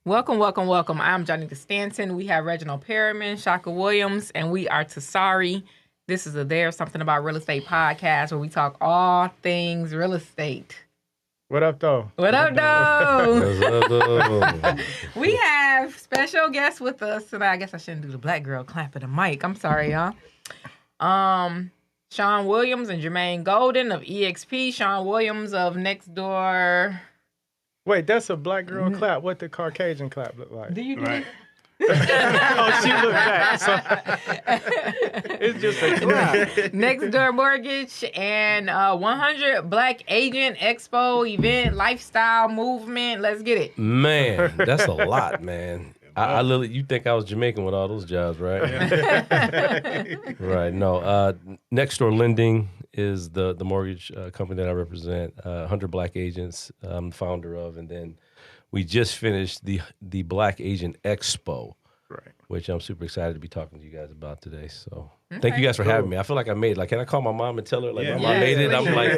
Welcome, welcome, welcome. I'm Johnny Stanton. We have Reginald Perriman, Shawn Williams, and we are TSARE. This is a There's Something About Real Estate podcast where we talk all things real estate. What up, though? What up, though? We have special guests with us today. I guess I shouldn't do the black girl clapping the mic. I'm sorry, y'all. Shawn Williams and Jermaine Golden of EXP. Shawn Williams of Next Door. Wait, that's a black girl clap. What the Caucasian clap look like? Do you do right. Oh, she looked back. So it's just a clap. Next Door Mortgage and 100 Black Agent Expo event, lifestyle movement. Let's get it. Man, that's a lot, man. I literally, you think I was Jamaican with all those jobs, right? Right. No. Next Door Lending is the mortgage company that I represent. 100 Black Agents, I'm the founder of, and then we just finished the Black Agent Expo, right? Which I'm super excited to be talking to you guys about today. So thank you guys for having me. I feel like I made it. Like, can I call my mom and tell her like, Mom, I made it? I'm like,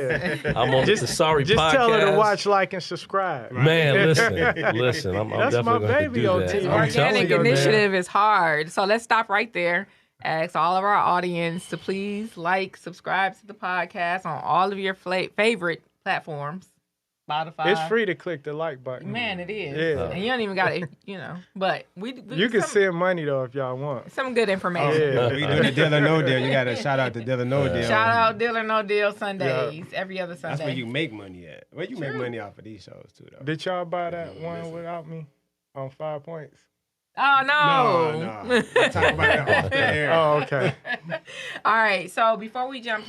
I'm on the TSARE podcast. Just tell her to watch, like, and subscribe. Man, listen. I'm that's definitely my baby going on to do TV. that. Organic initiative is hard. So let's stop right there. Ask all of our audience to please like, subscribe to the podcast on all of your favorite platforms. Spotify. It's free to click the like button. Man, it is. Yeah. And you don't even got it, But we you can send money, though, if y'all want. Some good information. Yeah. We do the Deal or No Deal. You got to shout out the Deal or No Deal. Shout out Deal or No Deal Sundays. Every other Sunday. That's where you make money at. Where you make money off of these shows, too, though. Did y'all buy that one without me on 5 points? Oh, no. No. We'll talk about that off the air. Oh, okay. All right. So before we jump,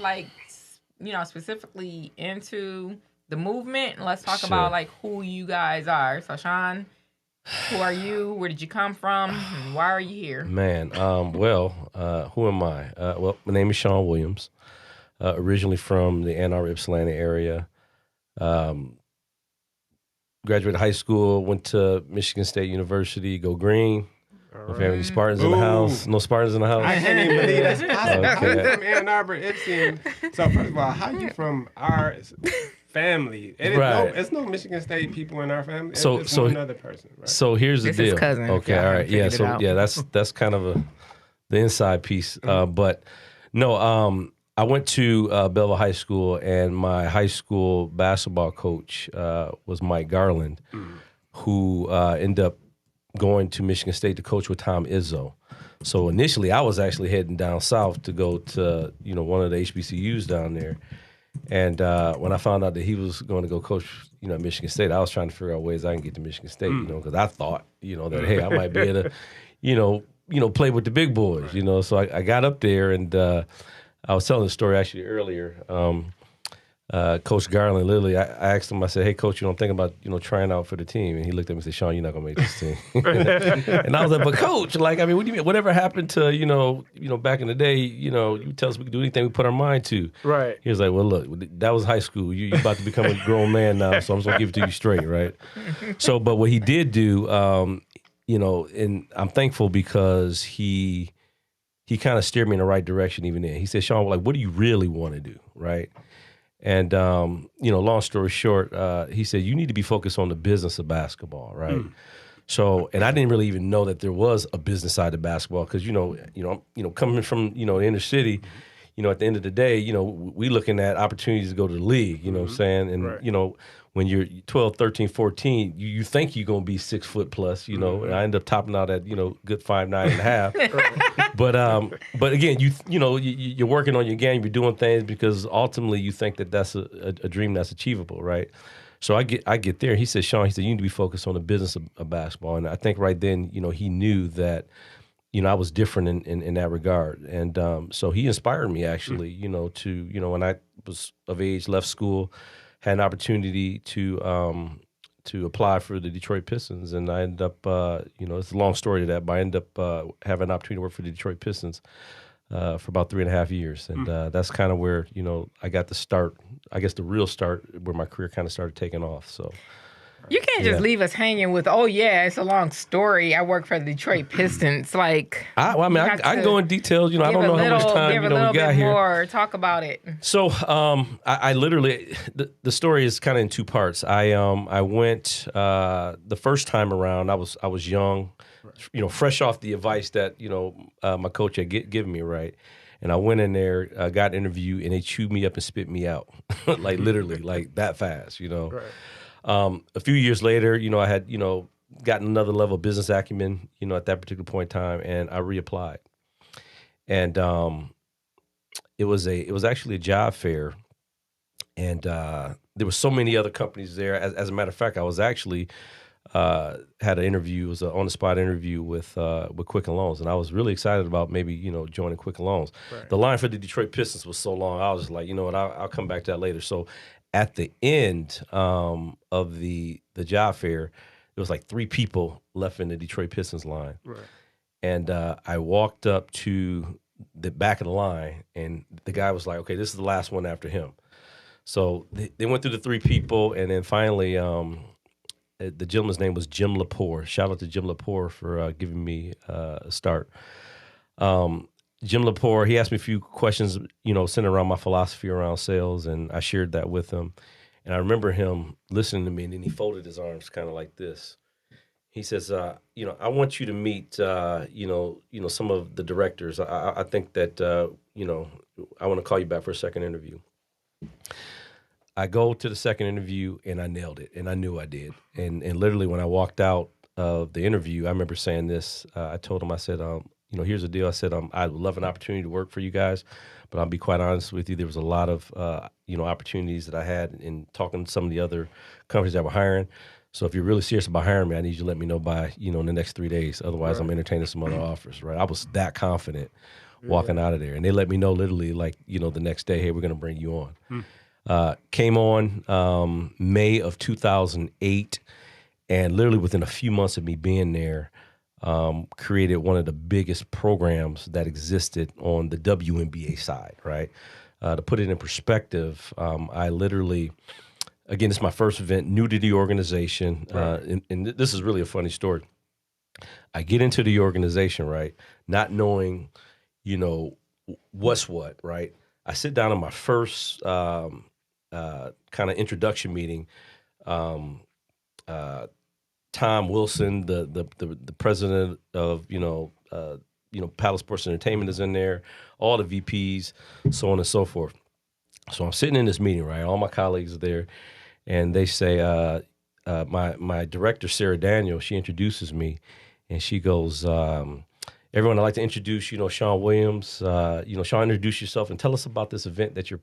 specifically into the movement, let's talk about, who you guys are. So, Shawn, who are you? Where did you come from? And why are you here? Man, who am I? My name is Shawn Williams, originally from the Ann Arbor, Ypsilanti area. Graduated high school, went to Michigan State University, go green. Don't have any Spartans in the house. No Spartans in the house. I can't even believe that's possible. Okay. I'm from Ann Arbor, Ypsilanti. So, first of all, how you from our family? It's no Michigan State people in our family. It's just another person, right? So here's the This deal. Is cousin. Okay, all right. Yeah, so that's kind of the inside piece. But no, I went to Belleville High School, and my high school basketball coach was Mike Garland, who ended up going to Michigan State to coach with Tom Izzo. So initially, I was actually heading down south to go to one of the HBCUs down there. And when I found out that he was going to go coach, at Michigan State, I was trying to figure out ways I can get to Michigan State, because I thought, that, hey, I might be able to, play with the big boys, So I got up there, and I was telling the story actually earlier. Coach Garland, literally, I asked him, I said, hey, Coach, you don't think about, trying out for the team? And he looked at me and said, Shawn, you're not going to make this team. And I was like, but Coach, what do you mean? Whatever happened to, back in the day, you tell us we can do anything we put our mind to. Right. He was like, well, look, that was high school. You're about to become a grown man now, so I'm just going to give it to you straight, right? So, but what he did do, and I'm thankful because he kind of steered me in the right direction even then. He said, Shawn, what do you really want to do, right? And, long story short, he said, you need to be focused on the business of basketball, right? So, and I didn't really even know that there was a business side to basketball because, coming from, the inner city, at the end of the day, we looking at opportunities to go to the league, what I'm saying? And, right. When you're 12, 13, 14, you think you're going to be 6 foot plus, and I end up topping out at, good 5'9.5". But again, you're working on your game, you're doing things because ultimately you think that that's a dream that's achievable, right? So I get there. He said, Shawn, you need to be focused on the business of basketball. And I think right then, he knew that, I was different in that regard. And so he inspired me actually, to, when I was of age, left school, had an opportunity to apply for the Detroit Pistons, and I ended up, it's a long story to that, but I ended up having an opportunity to work for the Detroit Pistons for about 3.5 years, and that's kind of where I got the start, I guess the real start, where my career kind of started taking off. So, You can't just leave us hanging with, oh, yeah, it's a long story. I work for the Detroit Pistons. Like, I can go in details. I don't know how much time we got here. More. Talk about it. So, I literally the story is kind of in two parts. I went the first time around. I was young, fresh off the advice that my coach had given me, right. And I went in there, got interviewed, and they chewed me up and spit me out, like literally, like that fast, Right. A few years later, I had, gotten another level of business acumen, at that particular point in time, and I reapplied. And it was actually a job fair, and there were so many other companies there. As a matter of fact, I was actually had an interview. It was an on-the-spot interview with Quicken Loans, and I was really excited about maybe joining Quicken Loans. Right. The line for the Detroit Pistons was so long. I was just like, you know what, I'll come back to that later. So at the end of the job fair, there was like 3 people left in the Detroit Pistons line, right. And I walked up to the back of the line, and the guy was like, "Okay, this is the last one after him." So they went through the 3 people, and then finally. The gentleman's name was Jim Lepore. Shout out to Jim Lepore for giving me a start. Jim Lepore, he asked me a few questions, centered around my philosophy around sales, and I shared that with him. And I remember him listening to me, and then he folded his arms kind of like this. He says, I want you to meet, some of the directors. I think that, I want to call you back for a second interview. I go to the second interview, and I nailed it, and I knew I did. And literally when I walked out of the interview, I remember saying this. I told him, I said, here's the deal. I said, I would love an opportunity to work for you guys, but I'll be quite honest with you. There was a lot of, opportunities that I had in talking to some of the other companies that were hiring. So if you're really serious about hiring me, I need you to let me know by, in the next 3 days. Otherwise, right. I'm entertaining some other offers, right? I was that confident walking out of there. And they let me know literally like, the next day, hey, we're going to bring you on. Came on May of 2008, and literally within a few months of me being there, created one of the biggest programs that existed on the WNBA side, right? To put it in perspective, I literally, again, it's my first event, new to the organization, right. and this is really a funny story. I get into the organization, right, not knowing, what's what, right? I sit down in my first kind of introduction meeting. Tom Wilson, the president of Palace Sports Entertainment is in there, all the VPs, so on and so forth. So I'm sitting in this meeting, right? All my colleagues are there, and they say, my director Sarah Daniel, she introduces me, and she goes, everyone, I'd like to introduce, Shawn Williams. Shawn, introduce yourself and tell us about this event that you're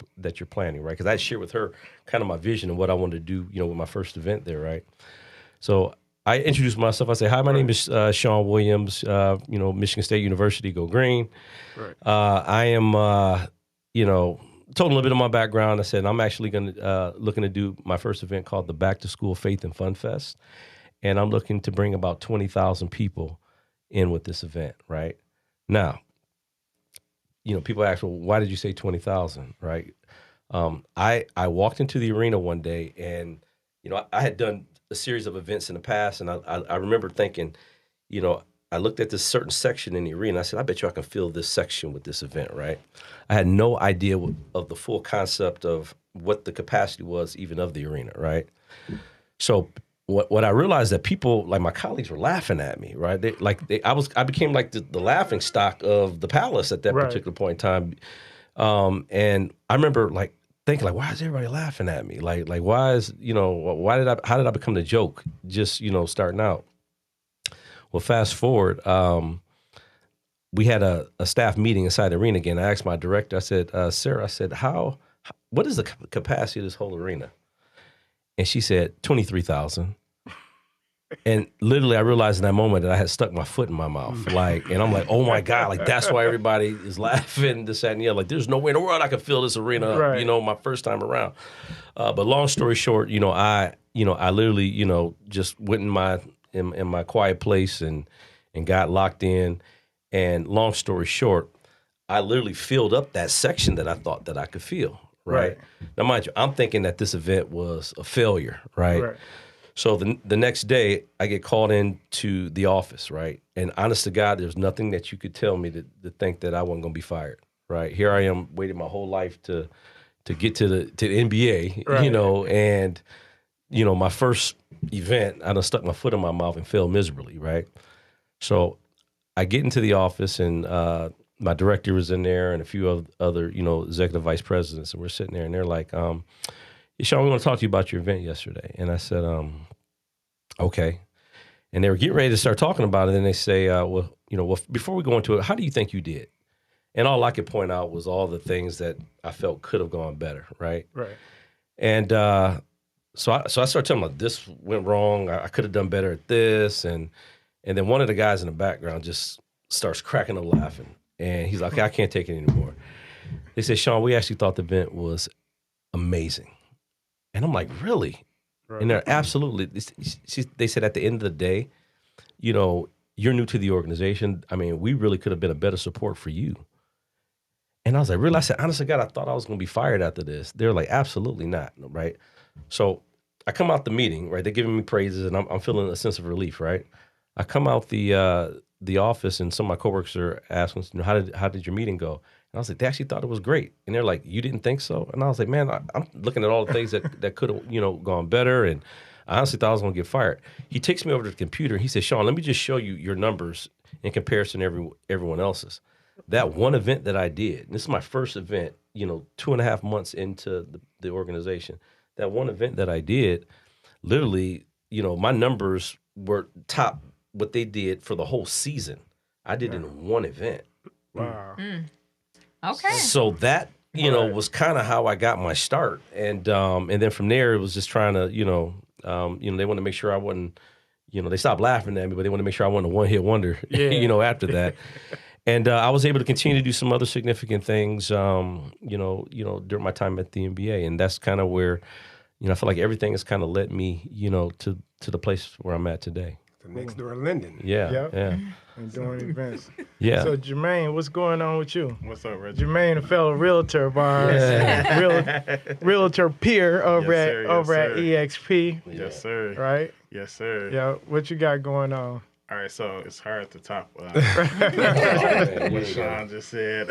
planning, right? Because I shared with her kind of my vision and what I wanted to do, with my first event there, right? So I introduced myself. I say, hi, my name is Shawn Williams. Michigan State University, go green. Right. I am, told a little bit of my background. I said I'm actually looking to do my first event called the Back to School Faith and Fun Fest, and I'm looking to bring about 20,000 people in with this event, right? Now, people ask, well, why did you say 20,000, right? I walked into the arena one day, and, I had done a series of events in the past, and I remember thinking, I looked at this certain section in the arena. I said, I bet you I can fill this section with this event, right? I had no idea of the full concept of what the capacity was even of the arena, right? So what I realized that people, like my colleagues, were laughing at me, right? I became like the laughing stock of the Palace at that particular point in time. And I remember like thinking like, why is everybody laughing at me? Like why is, how did I become the joke just, starting out? Well, fast forward, we had a staff meeting inside the arena again. I asked my director, I said, Sarah, I said, what is the capacity of this whole arena? And she said, 23,000. And literally, I realized in that moment that I had stuck my foot in my mouth. And I'm like, oh my God, like that's why everybody is laughing, this, that, and the other. Like, there's no way in the world I could fill this arena up, my first time around. But long story short, I literally, just went in my quiet place and got locked in. And long story short, I literally filled up that section that I thought that I could fill. Right. Now, mind you, I'm thinking that this event was a failure. Right. So the next day, I get called into the office, right? And honest to God, there's nothing that you could tell me to think that I wasn't going to be fired, right? Here I am waiting my whole life to get to the NBA, Right. and, my first event, I done stuck my foot in my mouth and failed miserably, right? So I get into the office, and my director was in there and a few other, executive vice presidents, and we're sitting there, and they're like, Shawn, we want to talk to you about your event yesterday. And I said, okay. And they were getting ready to start talking about it. And they say, well, before we go into it, how do you think you did? And all I could point out was all the things that I felt could have gone better, right? Right. And so I started telling them, like, this went wrong. I could have done better at this. And then one of the guys in the background just starts cracking up laughing. And he's like, okay, I can't take it anymore. They said, Shawn, we actually thought the event was amazing. And I'm like, really? Right. And they're absolutely, they said at the end of the day, you're new to the organization. I mean, we really could have been a better support for you. And I was like, really? I said, honestly, God, I thought I was going to be fired after this. They're like, absolutely not, right? So I come out the meeting, right? They're giving me praises, and I'm feeling a sense of relief, right? I come out the office, and some of my coworkers are asking, how did your meeting go? And I was like, they actually thought it was great. And they're like, you didn't think so? And I was like, man, I'm looking at all the things that could have, gone better. And I honestly thought I was going to get fired. He takes me over to the computer. He said, Shawn, let me just show you your numbers in comparison to everyone else's. That one event that I did, this is my first event, 2.5 months into the organization. That one event that I did, literally, my numbers were top what they did for the whole season. I did in one event. Wow. Okay. So that, was kind of how I got my start. And then from there, it was just trying to, they wanted to make sure I wasn't, they stopped laughing at me, but they wanted to make sure I wasn't a one-hit wonder, after that. And I was able to continue to do some other significant things, during my time at the NBA. And that's kind of where, I feel like everything has kind of led me, to the place where I'm at today. The next door Linden. Yeah, Yep. yeah. And doing events. Yeah. So, Jermaine, what's going on with you? What's up, Reggie? Jermaine, a fellow realtor of ours, realtor peer over at EXP. Yes, sir. Right? Yes, sir. Yeah. What you got going on? All right, so it's hard to top what Shawn just said.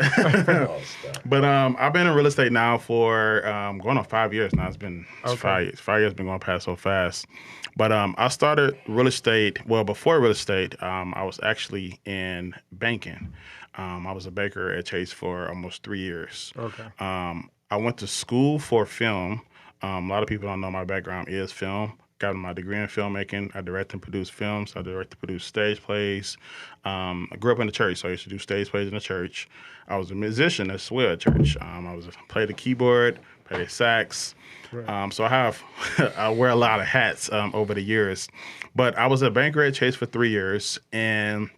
But I've been in real estate now for going on 5 years now. It's been 5 years. 5 years been going past so fast. But I started real estate, before real estate, I was actually in banking. I was a banker at Chase for almost 3 years. Okay. I went to school for film. A lot of people don't know my background is film. Got my degree in filmmaking. I direct and produce films. I direct and produce stage plays. I grew up in the church, so I used to do stage plays in the church. I was a musician as well at church. I played the keyboard, played the sax. Right. So I wear a lot of hats over the years. But I was a banker at Chase for 3 years, and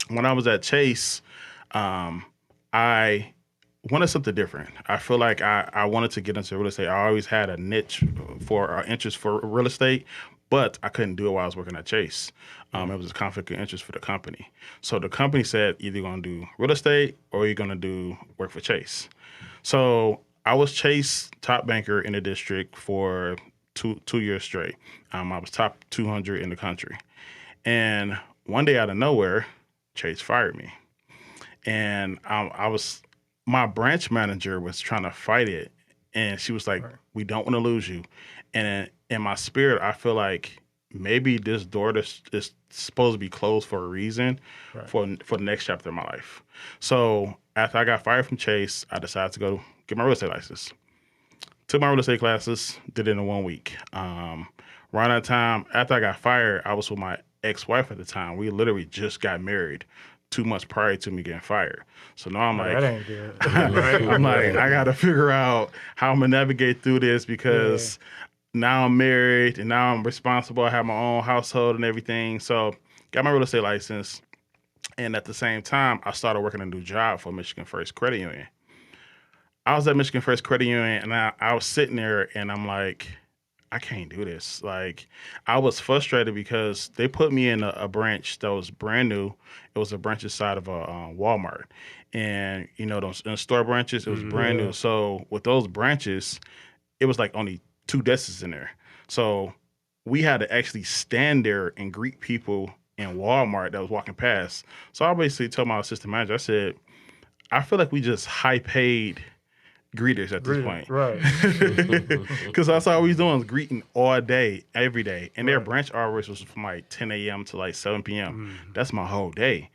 when I was at Chase, I wanted something different. I feel like I wanted to get into real estate. I always had a niche for interest for real estate, but I couldn't do it while I was working at Chase. It was a conflict of interest for the company. So the company said, either you're going to do real estate or you're going to do work for Chase. So I was Chase top banker in the district for two years straight. I was top 200 in the country. And one day out of nowhere, Chase fired me. And my branch manager was trying to fight it, and she was like, we don't want to lose you. And in my spirit, I feel like maybe this door is supposed to be closed for a reason, for the next chapter of my life. So after I got fired from Chase, I decided to go get my real estate license. Took my real estate classes, did it in 1 week. Around that time, after I got fired, I was with my ex-wife at the time. We literally just got married 2 months prior to me getting fired. So now I'm like, that ain't good. I'm like, I got to figure out how I'm going to navigate through this because now I'm married and now I'm responsible. I have my own household and everything. So got my real estate license. And at the same time, I started working a new job for Michigan First Credit Union. I was at Michigan First Credit Union and I was sitting there and I'm like, I can't do this. Like, I was frustrated because they put me in a branch that was brand new. It was a branch inside of a Walmart. And, those in-store branches, it was brand new. So with those branches, it was like only 2 desks in there. So we had to actually stand there and greet people in Walmart that was walking past. So I basically told my assistant manager, I said, I feel like we just high paid greeters at this point. Right. Because that's all we was doing was greeting all day, every day. And their branch hours was from like 10 a.m. to like 7 p.m. That's my whole day.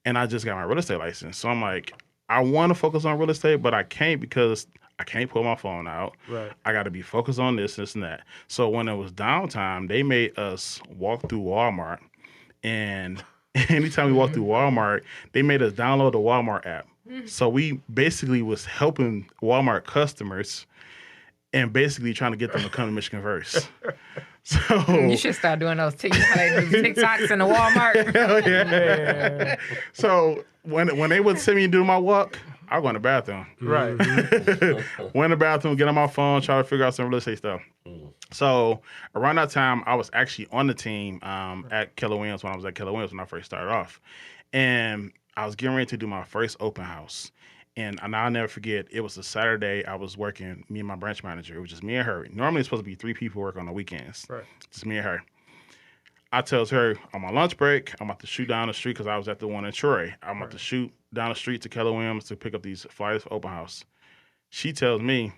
And I just got my real estate license. So I'm like, I want to focus on real estate, but I can't because I can't pull my phone out. Right. I got to be focused on this and that. So when it was downtime, they made us walk through Walmart. And anytime we walked through Walmart, they made us download the Walmart app. So we basically was helping Walmart customers and basically trying to get them to come to Michigan first. So You should start doing those TikToks in the Walmart. Hell yeah. So when they would send me to do my walk, I go in the bathroom. Right. Went in the bathroom, get on my phone, try to figure out some real estate stuff. So around that time, I was actually on the team at Keller Williams when I first started off. And I was getting ready to do my first open house. And I'll never forget, it was a Saturday. I was working, me and my branch manager. It was just me and her. Normally, it's supposed to be 3 people work on the weekends. Right. Just me and her. I tells her, on my lunch break, I'm about to shoot down the street because I was at the one in Troy. I'm about to shoot down the street to Keller Williams to pick up these flyers for open house. She tells me,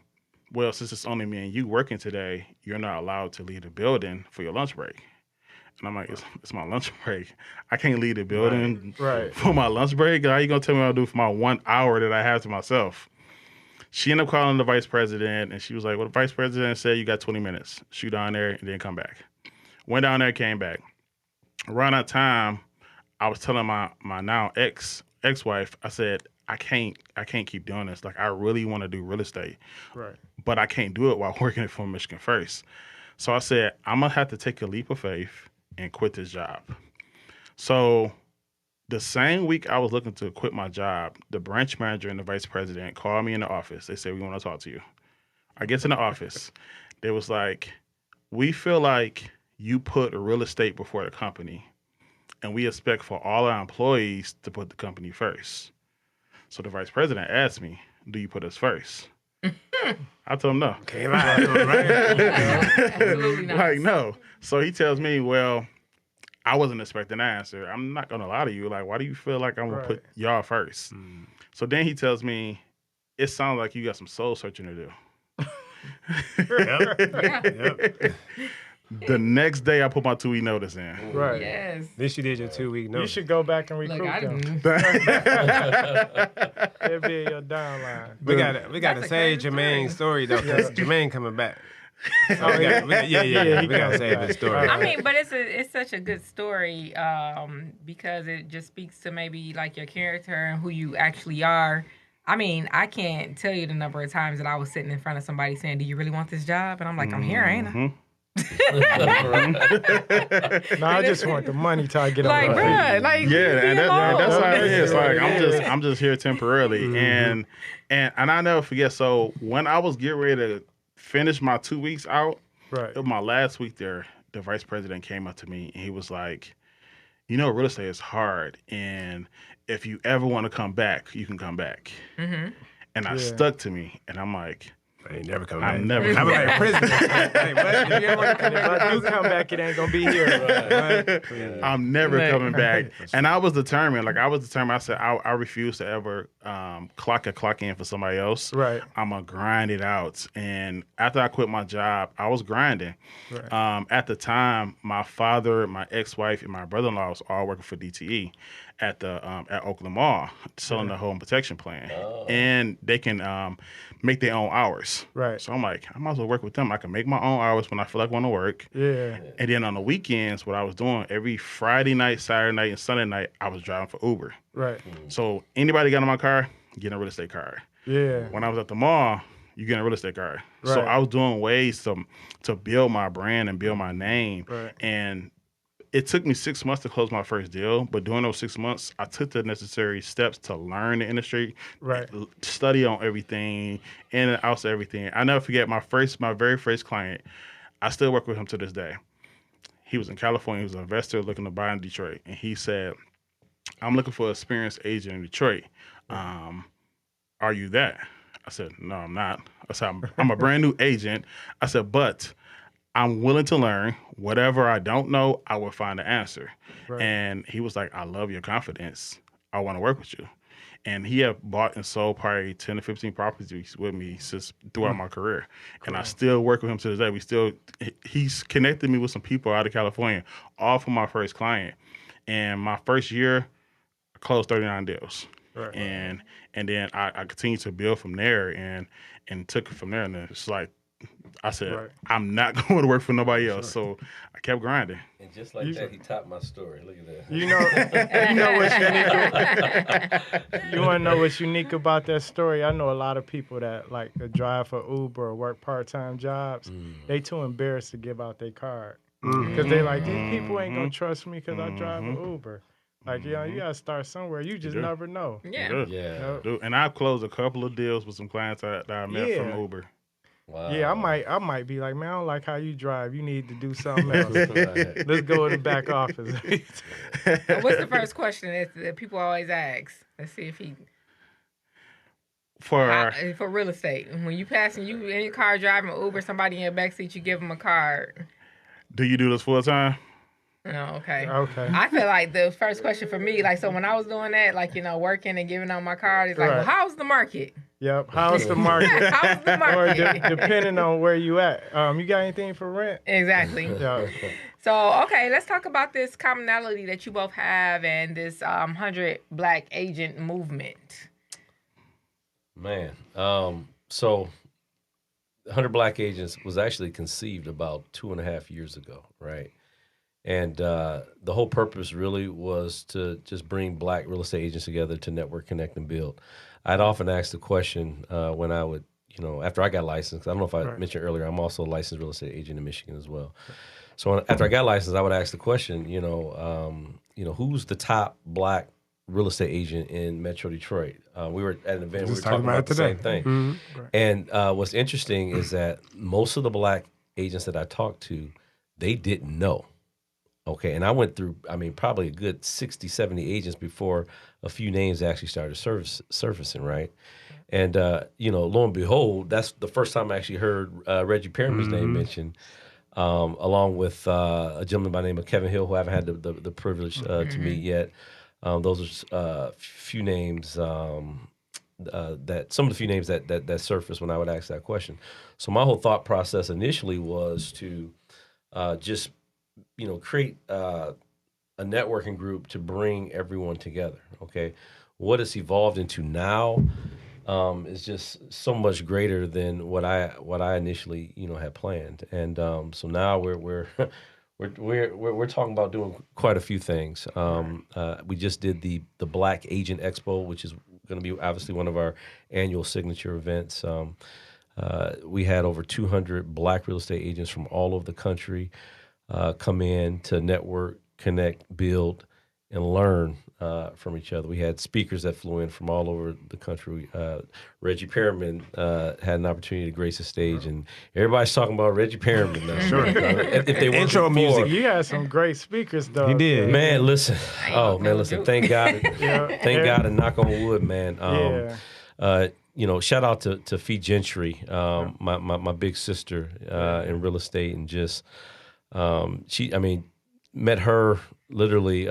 well, since it's only me and you working today, you're not allowed to leave the building for your lunch break. And I'm like, it's my lunch break. I can't leave the building for my lunch break. How you going to tell me what I'll do for my 1 hour that I have to myself? She ended up calling the vice president, and she was like, well, the vice president said you got 20 minutes. Shoot down there and then come back. Went down there, came back. Around that time, I was telling my now ex-wife, I said, I can't keep doing this. Like, I really want to do real estate. Right. But I can't do it while working for Michigan First. So I said, I'm going to have to take a leap of faith and quit this job. So the same week I was looking to quit my job, the branch manager and the vice president called me in the office. They said, we want to talk to you. I get to the office. They was like, we feel like you put real estate before the company, and we expect for all our employees to put the company first. So the vice president asked me, do you put us first? I told him no. Came out, right? Absolutely not. Like, no. So he tells me, well, I wasn't expecting that answer. I'm not going to lie to you. Like, why do you feel like I'm going to put y'all first? So then he tells me, it sounds like you got some soul searching to do. Yep. The next day, I put my 2-week notice in. Right. Yes. This you did your 2-week notice. You should go back and recruit Look, I them. didn't. They'll be in your downline. We got to say crazy Jermaine's story though, because Jermaine coming back. Oh, We gotta say his story. I mean, but it's such a good story because it just speaks to maybe like your character and who you actually are. I mean, I can't tell you the number of times that I was sitting in front of somebody saying, do you really want this job? And I'm like, I'm here, ain't I? No, I just want the money till I get Like, on my feet. bruh, like, Yeah, and that's how it is. Like, Yeah. I'm just here temporarily, and I never forget. So when I was getting ready to finish my 2 weeks out, Right. it was my last week there. The vice president came up to me and he was like, "You know, real estate is hard, and if you ever want to come back, you can come back." Mm-hmm. And I stuck to me, and I'm like, I ain't never coming back. I'm never I'm coming like prison. Hey, what? If you ever want to come If I do come back, it ain't gonna be here. I'm never coming back. And I was determined. I said, I refuse to ever clock in for somebody else. Right. I'm going to grind it out. And after I quit my job, I was grinding. Right. At the time, my father, my ex-wife, and my brother-in-law was all working for DTE at Oakland Mall, selling the home protection plan. And they can make their own hours. Right. So I'm like, I might as well work with them. I can make my own hours when I feel like I want to work. Yeah. And then on the weekends, what I was doing, every Friday night, Saturday night, and Sunday night, I was driving for Uber. Right. So anybody got in my car, get in a real estate car. Yeah. When I was at the mall, you get in a real estate car. So Right. I was doing ways to build my brand and build my name. Right. And it took me 6 months to close my first deal, but during those 6 months, I took the necessary steps to learn the industry, Right. study on everything, in and out of everything. I never forget my very first client. I still work with him to this day. He was in California. He was an investor looking to buy in Detroit, and he said, "I'm looking for an experienced agent in Detroit. Are you that?" I said, "No, I'm not." I said, I'm a brand new agent. I said, "But I'm willing to learn. Whatever I don't know, I will find the answer. Right. And he was like, I love your confidence. I want to work with you. And he had bought and sold probably 10 to 15 properties with me since throughout my career. Cool. And I still work with him to this day. He's connected me with some people out of California, all from my first client. And my first year, I closed 39 deals. Right. And then I continued to build from there and took it from there. And it's like, I said, right. I'm not going to work for nobody else. So I kept grinding. And just like that, he topped my story. Look at that. You know what's unique? You want to know what's unique about that story? I know a lot of people that like to drive for Uber or work part-time jobs. They too embarrassed to give out their card. Because they like, these people ain't going to trust me because I drive for Uber. Like, you got to start somewhere. You just never know. Yeah. And I've closed a couple of deals with some clients that I met from Uber. Wow. Yeah, I might be like, man, I don't like how you drive. You need to do something else. Let's go in the back office. What's the first question that people always ask? Let's see if he... For real estate. When you passing, you in your car driving Uber, somebody in your backseat, you give them a card. Do you do this full time? Oh, okay. Okay. I feel like the first question for me, like, so when I was doing that, like, working and giving out my card, it's like, well, how's the market? Yep. How's the market? How's the market? Or depending on where you at. You got anything for rent? Exactly. Yeah. So, okay, let's talk about this commonality that you both have and this 100 Black agent movement. Man, so 100 Black Agents was actually conceived about 2.5 years ago, right? And the whole purpose really was to just bring Black real estate agents together to network, connect, and build. I'd often ask the question when I would, after I got licensed, I don't know if I mentioned earlier, I'm also a licensed real estate agent in Michigan as well. So after I got licensed, I would ask the question, who's the top Black real estate agent in Metro Detroit? We were at an event, we were talking about the same thing. Mm-hmm. Right. And what's interesting is that most of the Black agents that I talked to, they didn't know. Okay, and I went through, probably a good 60, 70 agents before a few names actually started surfacing, right? And, lo and behold, that's the first time I actually heard Reggie Perriman's name mentioned, along with a gentleman by the name of Kevin Hill, who I haven't had the privilege to meet yet. Those are few names some of the few names that surfaced when I would ask that question. So my whole thought process initially was to just create a networking group to bring everyone together. Okay, what it's evolved into now is just so much greater than what I initially had planned, and so now we're talking about doing quite a few things. We just did the Black Agent Expo, which is going to be obviously one of our annual signature events. We had over 200 Black real estate agents from all over the country come in to network, connect, build, and learn from each other. We had speakers that flew in from all over the country. Reggie Perriman had an opportunity to grace the stage, and everybody's talking about Reggie Perriman now. Sure. If they weren't intro before. music. You had some great speakers, though. He did. Man, listen. Thank God. Thank God and knock on wood, man. Shout out to Fee Gentry, my big sister in real estate, and just met her literally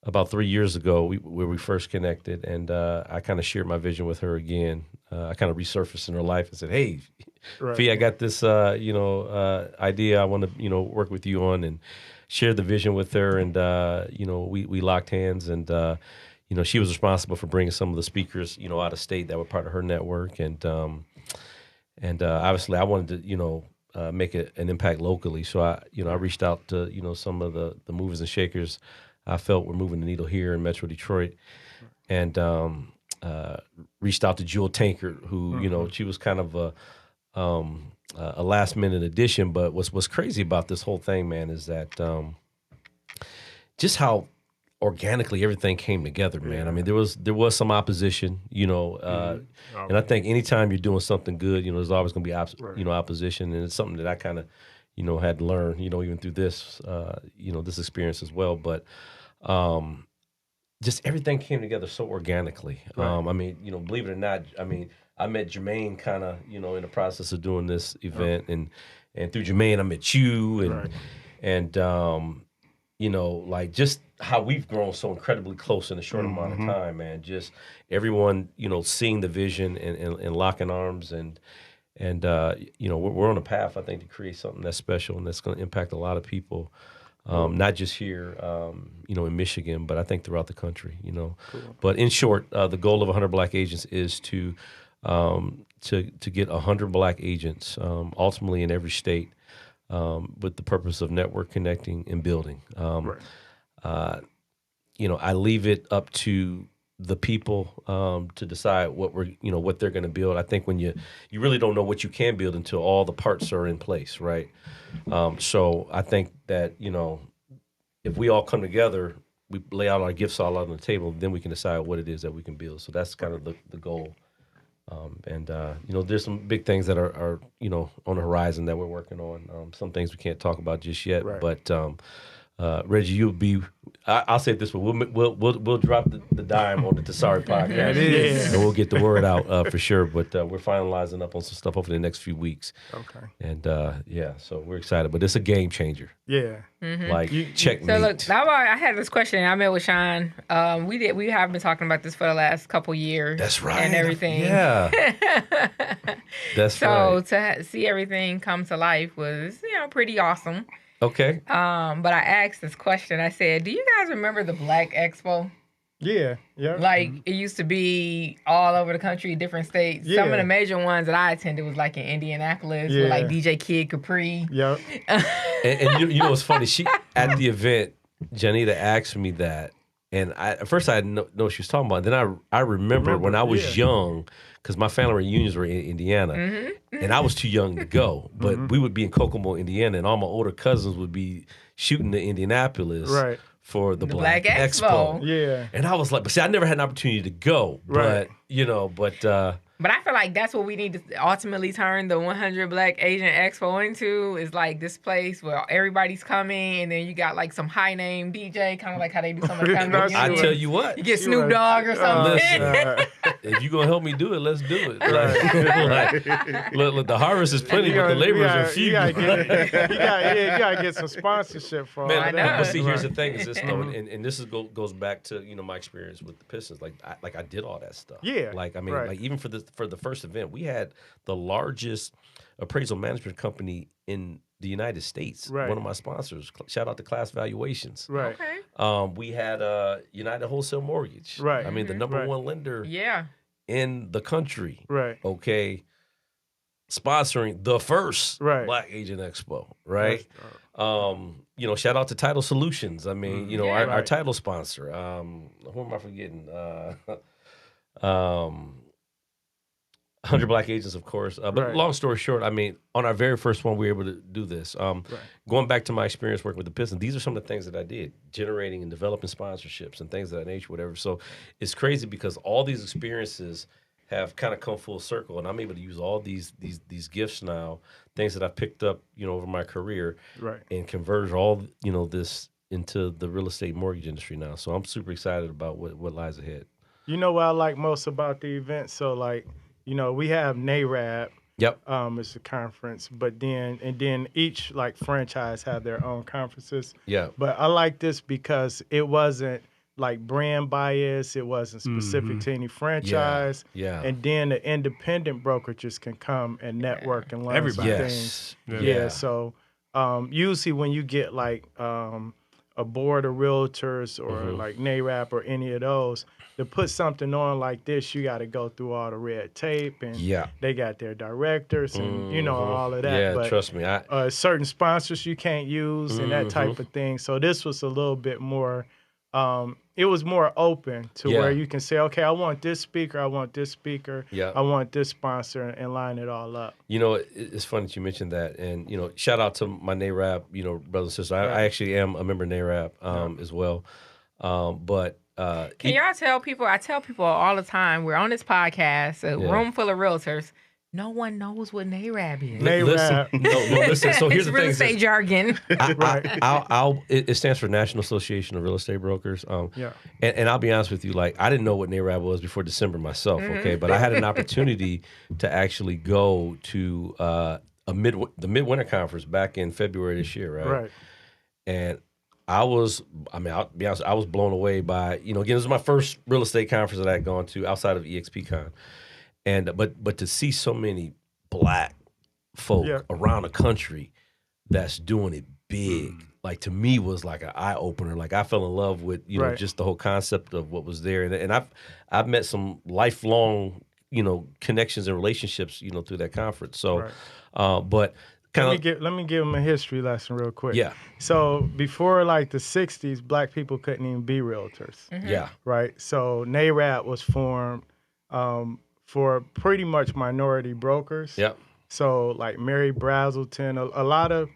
about 3 years ago where we first connected, and I kind of shared my vision with her again. I kind of resurfaced in her life and said, hey, Fee, I got this idea I want to work with you on, and shared the vision with her, and we locked hands, and she was responsible for bringing some of the speakers out of state that were part of her network, and obviously I wanted to make an impact locally. So I reached out to, some of the movers and shakers I felt were moving the needle here in Metro Detroit, and reached out to Jewel Tankard, who, she was kind of a last minute addition. But what's crazy about this whole thing, man, is that just how organically everything came together, man. There was some opposition, and I think anytime you're doing something good, there's always going to be opposition, and it's something that I kind of had to learn, even through this this experience as well. But just everything came together so organically. Believe it or not, I met Jermaine kind of in the process of doing this event, and and through Jermaine, I met you, and Right. and you know, like just how we've grown so incredibly close in a short amount of time, man. Just everyone, you know, seeing the vision and locking arms, and you know, we're on a path, I think, to create something that's special and that's going to impact a lot of people, not just here, you know, in Michigan, but I think throughout the country, you know. Cool. But in short, the goal of 100 Black Agents is to get 100 Black agents, ultimately in every state, with the purpose of network connecting and building. Right. You know, I leave it up to the people to decide what they're going to build. I think when you really don't know what you can build until all the parts are in place, right? So I think that, you know, if we all come together, we lay out our gifts all out on the table, then we can decide what it is that we can build. So that's kind of the goal. And you know, there's some big things that are you know, on the horizon that we're working on. Some things we can't talk about just yet, Right. but Reggie, you'll be. I'll say it this way: we'll drop the dime on the TSARE podcast, and we'll get the word out for sure. But we're finalizing up on some stuff over the next few weeks. Okay. And yeah, so we're excited. But it's a game changer. Yeah. Like checkmate. So look, I had this question. I met with Shawn. We have been talking about this for the last couple years. That's right. And everything. Yeah. That's right. So to see everything come to life was, you know, pretty awesome. Okay. But I asked this question. I said, "Do you guys remember the Black Expo? Yeah. Yeah. Like it used to be all over the country, different states. Some of Yeah. the major ones that I attended was like in Indianapolis with Yeah. like DJ Kid Capri. Yep. And you know what's funny? She at the event, Janita asked me that, and at first I didn't know what she was talking about. Then I remember when I was young, because my family reunions were in Indiana, and I was too young to go. But we would be in Kokomo, Indiana, and all my older cousins would be shooting to Indianapolis Right. for the Black Black Expo. Yeah. And I was like, but see, I never had an opportunity to go. Right. But you know, But I feel like that's what we need to ultimately turn the 100 Black Agent Expo into, is like this place where everybody's coming, and then you got like some high name DJ, kind of like how they do some of the family I I reunions. tell you what, You get Snoop Dogg or something. Listen. if you're gonna help me do it, let's do it. Like, look, the harvest is plenty, but the laborers are few. You gotta get some sponsorship for Man, all I that. know. but see, here's the thing: is this though, and this goes back to, you know, my experience with the Pistons. Like I did all that stuff. Yeah, Like I mean, right. like even for the first event, we had the largest appraisal management company in the United States. Right. One of my sponsors. Shout out to Class Valuations. Right. Okay. We had United Wholesale Mortgage. Right. I mean, the number Right. one lender Yeah. in the country. Right. Okay. Sponsoring the first Right. Black Agent Expo, right? That's- You know, shout out to Title Solutions. I mean, you know, Yeah. our Right. title sponsor. Who am I forgetting? 100 Black Agents, of course. But Right. long story short, I mean, on our very first one, we were able to do this. Going back to my experience working with the Pistons, these are some of the things that I did, generating and developing sponsorships and things of that nature, whatever. So it's crazy because all these experiences have kind of come full circle, and I'm able to use all these gifts now, things that I've picked up, you know, over my career, Right. and convert all, you know, this into the real estate mortgage industry now. So I'm super excited about what lies ahead. You know what I like most about the event? So like, you know, we have NARAB. Yep. It's a conference, but then each like franchise have their own conferences. Yeah. But I like this because it wasn't like brand bias. It wasn't specific to any franchise. Yeah. And then the independent brokerages can come and network and learn Everybody. some things. Yes. Yeah. So usually when you get like a board of realtors or like NARAP or any of those, to put something on like this, you got to go through all the red tape, and they got their directors and you know all of that. Yeah, but trust me. certain sponsors you can't use and that type of thing. So this was a little bit more. It was more open to where you can say, okay, I want this speaker, I want this speaker, I want this sponsor, and line it all up. You know, it's funny that you mentioned that, and you know, shout out to my NARAP, you know, brothers and sisters. I actually am a member of NARAP as well, but. Can y'all tell people? I tell people all the time, we're on this podcast, a room full of realtors. No one knows what NARAB is. Listen, listen. So here's It's the real thing. estate jargon. It stands for National Association of Real Estate Brokers. And I'll be honest with you, like I didn't know what NARAB was before December myself. Okay, but I had an opportunity to actually go to the midwinter conference back in February this year, right? Right. And I'll be honest, I was blown away by, again, this was my first real estate conference that I had gone to outside of EXPCon. And but to see so many black folk around the country that's doing it big, like to me was like an eye opener. Like I fell in love with, just the whole concept of what was there. And I've met some lifelong, connections and relationships, through that conference. So, but let me give them a history lesson real quick. Yeah. So before like the 60s, black people couldn't even be realtors. Mm-hmm. Yeah. Right. So NARAB was formed for pretty much minority brokers. Yep. So like Mary Brazelton, a lot of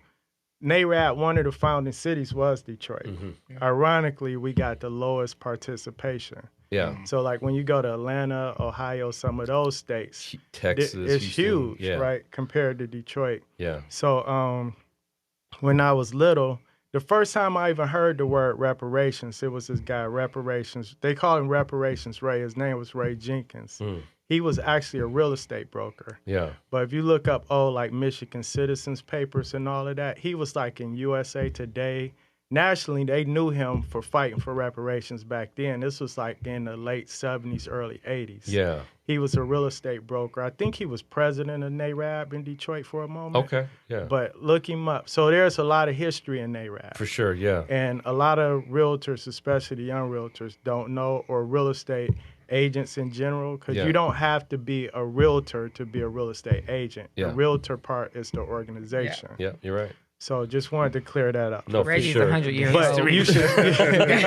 NARAB, one of the founding cities was Detroit. Mm-hmm. Ironically, we got the lowest participation. Yeah. So like when you go to Atlanta, Ohio, some of those states, Texas, it's Houston, huge, right, compared to Detroit. Yeah. So when I was little, the first time I even heard the word reparations, it was this guy, reparations. They called him Reparations Ray. His name was Ray Jenkins. He was actually a real estate broker. Yeah. But if you look up like Michigan Citizens papers and all of that, he was like in USA Today. Nationally, they knew him for fighting for reparations back then. This was like in the late 70s, early 80s. Yeah. He was a real estate broker. I think he was president of NARAB in Detroit for a moment. Okay, yeah. But look him up. So there's a lot of history in NARAB. For sure, yeah. And a lot of realtors, especially the young realtors, don't know, or real estate agents in general, because you don't have to be a realtor to be a real estate agent. Yeah. The realtor part is the organization. Yeah, you're right. So just wanted to clear that up. No, Reggie's for sure. 100 years But old. you should definitely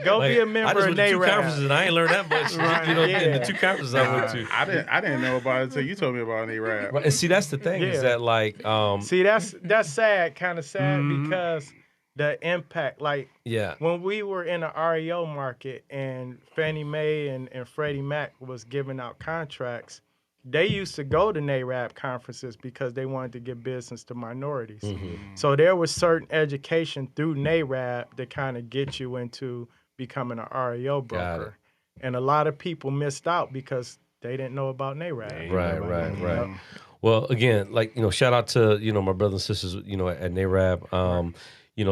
go be a member I of just went to two NARAB. conferences and I ain't learned that much. In the two conferences I went to. I didn't know about it until you told me about NARAB. Right, and see, that's the thing is that like, See, that's sad, kind of sad, because the impact, like when we were in the REO market and Fannie Mae and Freddie Mac was giving out contracts, they used to go to NARAB conferences because they wanted to give business to minorities. So there was certain education through NARAB that kind of get you into becoming an REO broker. And a lot of people missed out because they didn't know about NARAB. Right. Well, again, like, shout out to, my brothers and sisters, at NARAB.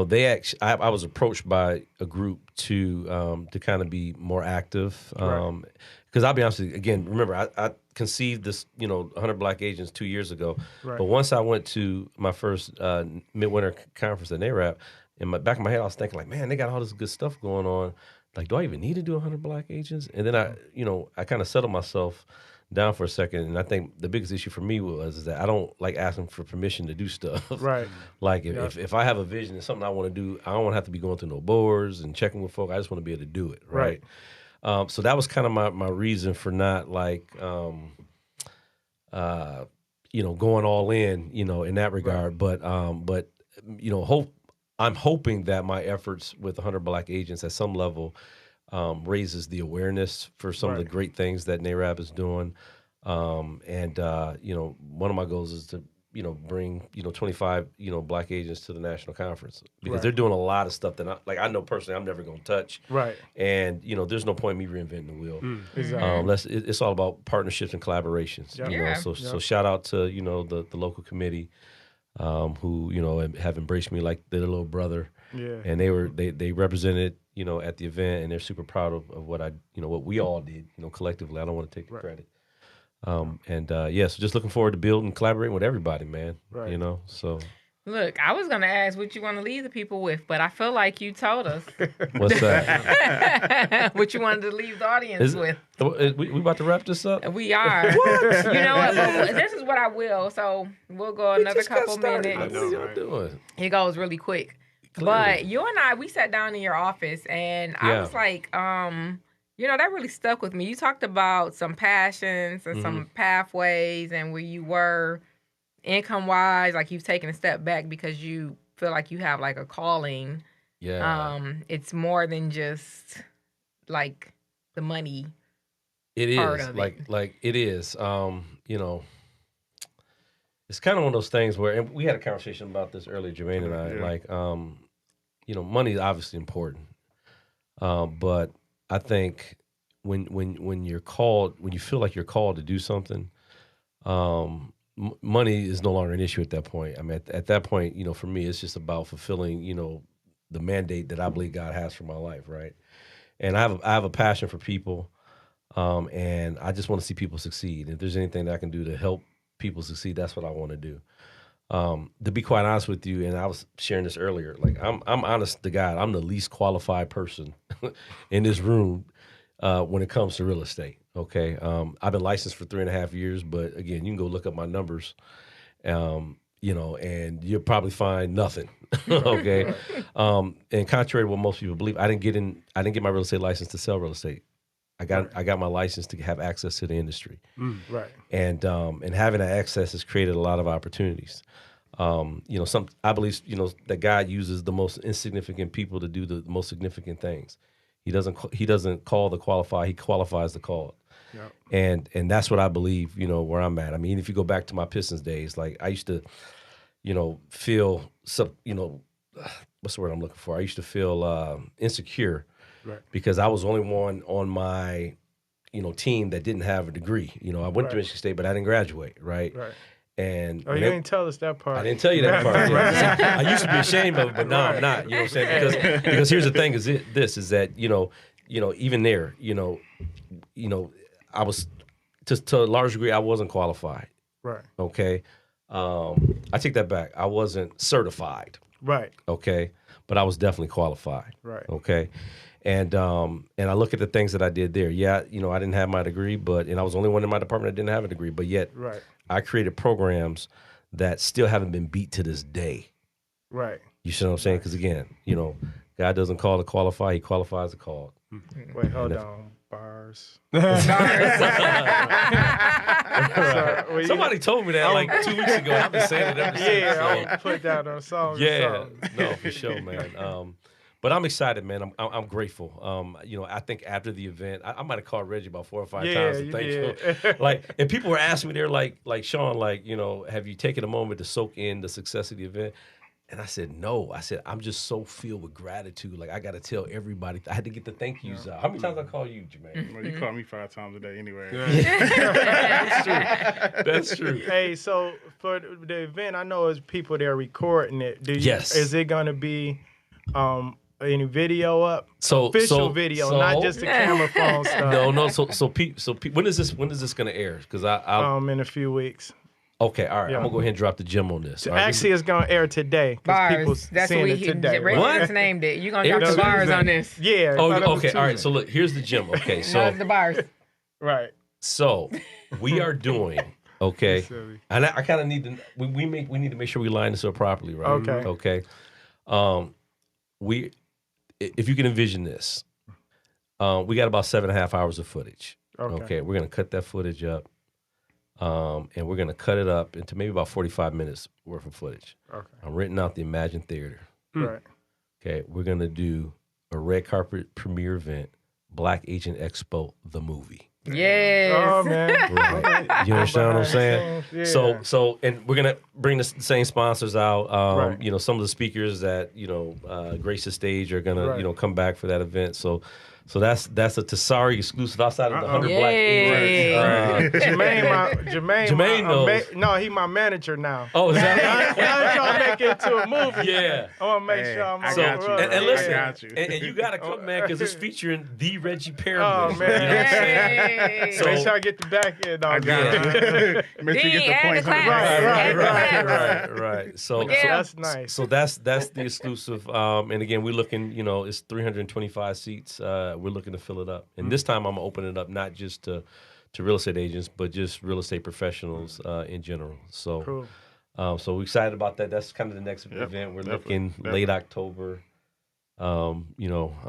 They actually, I was approached by a group to kind of be more active. Because I'll be honest with you, again, remember, I conceived this, 100 Black Agents 2 years ago. Right. But once I went to my first midwinter conference at NARAB, in my back of my head, I was thinking like, man, they got all this good stuff going on. Like, do I even need to do 100 Black Agents? And then I kind of settled myself down for a second, and I think the biggest issue for me was that I don't like asking for permission to do stuff. Right. Like if I have a vision and something I want to do, I don't want to have to be going through no boards and checking with folk. I just want to be able to do it. Right. So that was kind of my reason for not like, going all in, in that regard. Right. But I'm hoping that my efforts with 100 Black Agents at some level raises the awareness for some of the great things that NARAB is doing. And one of my goals is to, bring, 25, Black agents to the national conference because they're doing a lot of stuff that I know personally I'm never going to touch. Right. And, there's no point in me reinventing the wheel. Exactly. It's all about partnerships and collaborations. Yep. So shout out to, the local committee who, have embraced me like their little brother. Yeah. And they represented, at the event, and they're super proud of what what we all did, collectively. I don't want to take the credit. So just looking forward to building and collaborating with everybody, man. Right. So. Look, I was going to ask what you want to leave the people with, but I feel like you told us. What's that? What you wanted to leave the audience with. We about to wrap this up? We are. What? You know what? This is what I will. So we'll go another couple minutes. What are y'all doing? It goes really quick. Clearly. But you and I, we sat down in your office, and I was like, that really stuck with me. You talked about some passions and some pathways and where you were income-wise, like you've taken a step back because you feel like you have like a calling. Yeah. It's more than just like the money. It is like it is. It's kind of one of those things where, and we had a conversation about this earlier, Jermaine and I. Money is obviously important, but I think when you're called, when you feel like you're called to do something, money is no longer an issue at that point. I mean, at that point, for me, it's just about fulfilling, the mandate that I believe God has for my life, right? And I have a passion for people, and I just want to see people succeed. If there's anything that I can do to help people succeed, that's what I want to do. To be quite honest with you, and I was sharing this earlier, like I'm honest to God, I'm the least qualified person in this room when it comes to real estate. Okay, I've been licensed for 3.5 years, but again, you can go look up my numbers, and you'll probably find nothing. Okay, and contrary to what most people believe, I didn't get my real estate license to sell real estate. I got my license to have access to the industry. Right. And having that access has created a lot of opportunities. I believe that God uses the most insignificant people to do the most significant things. He doesn't call the qualified; he qualifies the called. Yep. And that's what I believe. Where I'm at. I mean, if you go back to my Pistons days, like I used to, feel what's the word I'm looking for? I used to feel insecure. Right. Because I was the only one on my, team that didn't have a degree. I went to Michigan State, but I didn't graduate. Right. Right. And you didn't tell us that part. I didn't tell you that part. Yeah. I used to be ashamed of it, but now I'm not. You know what I'm saying? Because here's the thing: is that even there, I was to a large degree I wasn't qualified. Right. Okay. I take that back. I wasn't certified. Right. Okay. But I was definitely qualified. Right. Okay. And I look at the things that I did there. Yeah, I didn't have my degree, and I was the only one in my department that didn't have a degree. But yet, I created programs that still haven't been beat to this day. Right. You see what I'm saying? Because again, God doesn't call the qualified; He qualifies the called. Wait, hold on. Bars. Somebody told me that like 2 weeks ago. I've been saying it ever since. Yeah, I'll put that on a song. Yeah, no, for sure, man. But I'm excited, man. I'm grateful. I think after the event, I might have called Reggie about 4 or 5 times to thank him. And people were asking me, they're like Shawn, have you taken a moment to soak in the success of the event? And I said, no. I said, I'm just so filled with gratitude. Like, I got to tell everybody. I had to get the thank yous out. How many times I call you, Jermaine? Well, you call me 5 times a day anyway. That's true. Hey, so for the event, I know there's people there recording it. Yes. Is it going to be any video up? Official video, not just the camera phone stuff. No. So when is this going to air? Because in a few weeks. Okay, all right. Yeah. I'm gonna go ahead and drop the gem on this. Actually, it's gonna air today. Bars. That's what we today. What? Named it. You're gonna drop the bars on this. Yeah. Oh, okay. All right. So look, here's the gem. Okay. So the bars. Right. So we are doing. Okay. And I kind of need to. We need to make sure we line this up properly, right? Okay. Okay. If you can envision this, we got about 7.5 hours of footage. Okay. We're gonna cut that footage up. And we're going to cut it up into maybe about 45 minutes worth of footage. Okay. I'm renting out the Imagine Theater. Right. Okay. We're going to do a red carpet premiere event, Black Agent Expo, the movie. Yes. Oh, man. Right. You understand what I'm saying? Yeah. So, and we're going to bring the same sponsors out. Some of the speakers that, grace the stage are going to, come back for that event. So that's a TSARE exclusive outside of the 100 Black agents. Jermaine knows. No, he my manager now. Oh, is that right? I'm trying to make it into a movie. Yeah. I want to make sure I'm on the road. And listen, I got you. And you got to come, man, because it's featuring the Reggie Perry. Oh, man. You know what I'm saying? So make sure I get the back end on I got you. Make sure you get the points. Right. So that's nice. So that's the exclusive. And again, we're looking, it's 325 seats. We're looking to fill it up. And this time I'm going to open it up not just to real estate agents, but just real estate professionals in general. So cool. So we're excited about that. That's kind of the next event. We're looking late October. I'm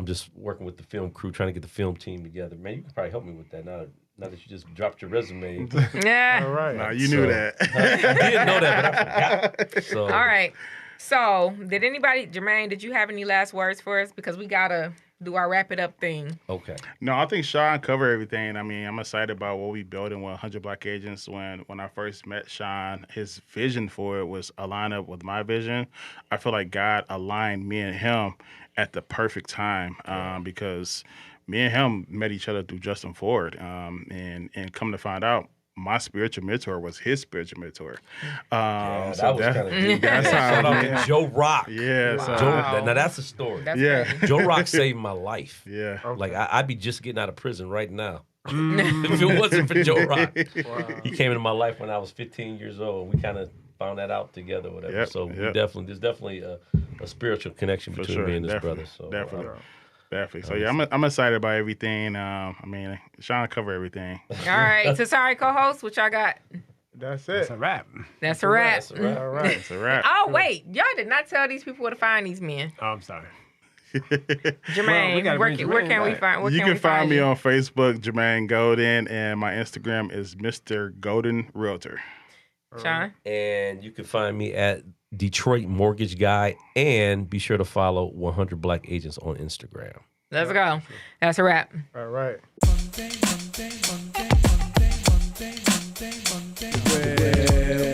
just working with the film crew, trying to get the film team together. Man, you can probably help me with that now that you just dropped your resume. Yeah. All right. Nah, you knew that. I didn't know that, but I forgot. So. All right. So, Jermaine, did you have any last words for us? Because we got to do our wrap it up thing. Okay. No, I think Shawn covered everything. I mean, I'm excited about what we building with 100 Black Agents. When I first met Shawn, his vision for it was aligned up with my vision. I feel like God aligned me and him at the perfect time because me and him met each other through Justin Ford. And come to find out, my spiritual mentor was his spiritual mentor. That was kind of deep. That's how. Shout out to Joe Rock. Yeah. Wow. So, now that's a story. That's Yeah. crazy. Joe Rock saved my life. Yeah. Like I'd be just getting out of prison right now if it wasn't for Joe Rock. Wow. He came into my life when I was 15 years old. We kind of found that out together, whatever. Yep, So yep. there's definitely a spiritual connection For between sure. me and this Definitely. brother. So Definitely. So yeah, I'm excited about everything. I mean, Shawn covered everything. All right. TSARE co-host, what y'all got? That's It's it. a wrap. That's a wrap. That's a wrap. All right. It's a wrap. Oh, wait. Y'all did not tell these people where to find these men. Oh, I'm sorry. Jermaine, gotta where bring can Jermaine we back. find where You can can we find me you? on Facebook, Jermaine Golden, and my Instagram is Mr. Golden Realtor. Shawn? And you can find me at Detroit Mortgage Guy, and be sure to follow 100 Black Agents on Instagram. Let's go. That's a wrap. All right. Well,